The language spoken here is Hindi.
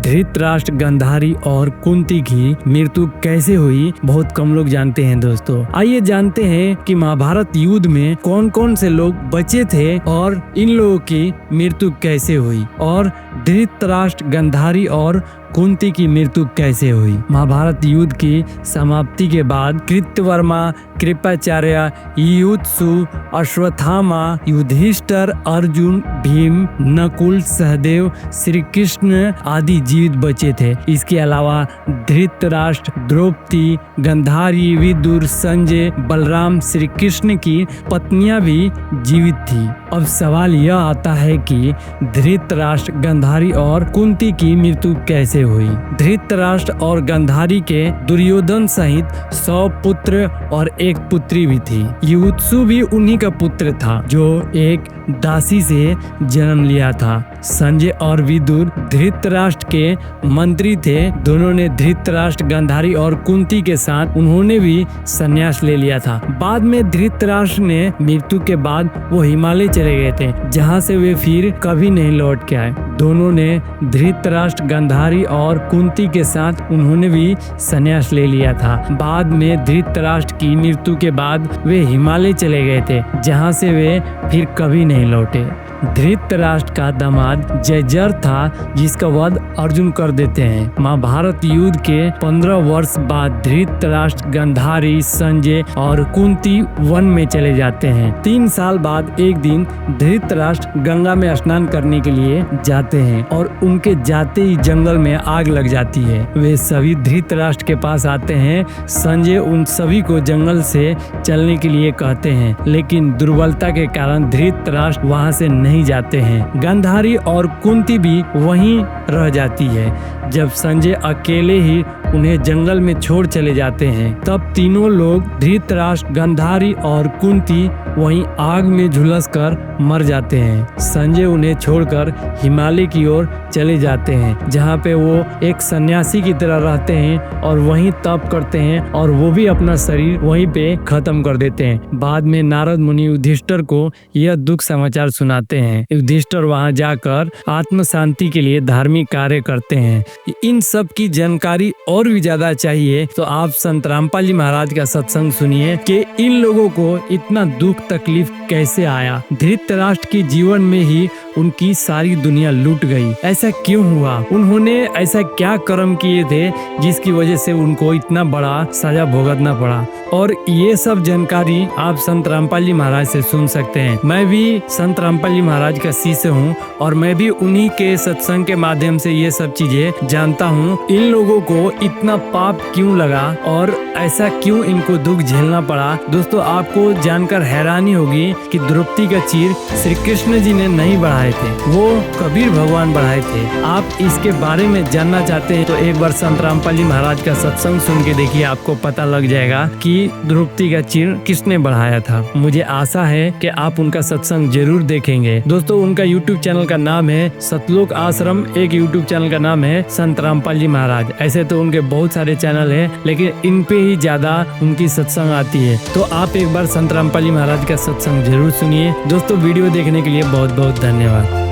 धृतराष्ट्र, गांधारी और कुंती की मृत्यु कैसे हुई बहुत कम लोग जानते हैं दोस्तों। आइए जानते हैं कि महाभारत युद्ध में कौन कौन से लोग बचे थे और इन लोगों की मृत्यु कैसे हुई और धृतराष्ट्र, गांधारी और कुंती की मृत्यु कैसे हुई। महाभारत युद्ध की समाप्ति के बाद कृतवर्मा, कृपाचार्य, युयुत्सु, अश्वत्थामा, युधिष्ठिर, अर्जुन, भीम, नकुल, सहदेव, श्री कृष्ण आदि जीवित बचे थे। इसके अलावा धृतराष्ट्र, द्रौपदी, गांधारी, विदुर, संजय, बलराम, श्री कृष्ण की पत्नियां भी जीवित थी। अब सवाल यह आता है कि धृतराष्ट्र, गांधारी और कुंती की मृत्यु कैसे हुई। धृतराष्ट्र और गांधारी के दुर्योधन सहित 100 पुत्र और एक पुत्री भी थी। युयुत्सु भी उन्हीं का पुत्र था जो एक दासी से जन्म लिया था। संजय और विदुर धृतराष्ट्र के मंत्री थे। दोनों ने धृतराष्ट्र, गांधारी और कुंती के साथ उन्होंने भी संन्यास ले लिया था। बाद में धृतराष्ट्र ने मृत्यु के बाद वो हिमालय चले गए थे, जहाँ से वे फिर कभी नहीं लौट के आए। दोनों ने धृतराष्ट्र, गांधारी और कुंती के साथ उन्होंने भी संन्यास ले लिया था। बाद में धृतराष्ट्र की मृत्यु के बाद वे हिमालय चले गए थे, जहाँ से वे फिर कभी नहीं लौटे। धृतराष्ट्र का दामाद जयद्रथ था, जिसका वध अर्जुन कर देते हैं। महाभारत युद्ध के 15 वर्ष बाद धृतराष्ट्र, गांधारी, संजय और कुंती वन में चले जाते हैं। 3 साल बाद एक दिन धृतराष्ट्र गंगा में स्नान करने के लिए जाते हैं और उनके जाते ही जंगल में आग लग जाती है। वे सभी धृतराष्ट्र के पास आते हैं। संजय उन सभी को जंगल से चलने के लिए कहते हैं, लेकिन दुर्बलता के कारण धृतराष्ट्र वहां से नहीं जाते हैं। गांधारी और कुंती भी वहीं रह जाती है। जब संजय अकेले ही उन्हें जंगल में छोड़ चले जाते हैं, तब तीनों लोग धृतराष्ट्र, गांधारी और कुंती वहीं आग में झुलस कर मर जाते हैं। संजय उन्हें छोड़कर हिमालय की ओर चले जाते हैं, जहाँ पे वो एक सन्यासी की तरह रहते हैं और वहीं तप करते हैं और वो भी अपना शरीर वहीं पे खत्म कर देते हैं। बाद में नारद मुनि युधिष्ठिर को यह दुख समाचार सुनाते हैं। युधिष्ठिर वहां जाकर आत्म शांति के लिए धार्मिक कार्य करते हैं। इन सब की जानकारी और भी ज्यादा चाहिए तो आप संत रामपाल जी महाराज का सत्संग सुनिए कि इन लोगों को इतना दुख तकलीफ कैसे आया। धृतराष्ट्र के जीवन में ही उनकी सारी दुनिया लूट गई। ऐसा क्यों हुआ? उन्होंने ऐसा क्या कर्म किए थे जिसकी वजह से उनको इतना बड़ा सजा भुगतना पड़ा? और ये सब जानकारी आप संत रामपाल जी महाराज से सुन सकते हैं। मैं भी संत रामपाल जी महाराज का शिष्य हूँ और मैं भी उन्हीं के सत्संग के माध्यम से ये सब चीजें जानता हूँ। इन लोगों को इतना पाप क्यों लगा और ऐसा क्यों इनको दुख झेलना पड़ा? दोस्तों, आपको जानकर हैरानी होगी कि द्रौपदी का चीर श्री कृष्ण जी ने नहीं बढ़ाए थे, वो कबीर भगवान बढ़ाए थे। आप इसके बारे में जानना चाहते हैं तो एक बार संत रामपाल जी महाराज का सत्संग सुन के देखिए, आपको पता लग जाएगा कि द्रौपदी का चीर किसने बढ़ाया था। मुझे आशा है कि आप उनका सत्संग जरूर देखेंगे। दोस्तों, उनका YouTube चैनल का नाम है सतलोक आश्रम, एक YouTube चैनल का नाम है संत रामपाल जी महाराज। ऐसे तो उनके बहुत सारे चैनल है, लेकिन इन पे ही ज्यादा उनकी सत्संग आती है। तो आप एक बार संत रामपाल जी महाराज का सत्संग जरूर सुनिए। दोस्तों, वीडियो देखने के लिए बहुत बहुत धन्यवाद।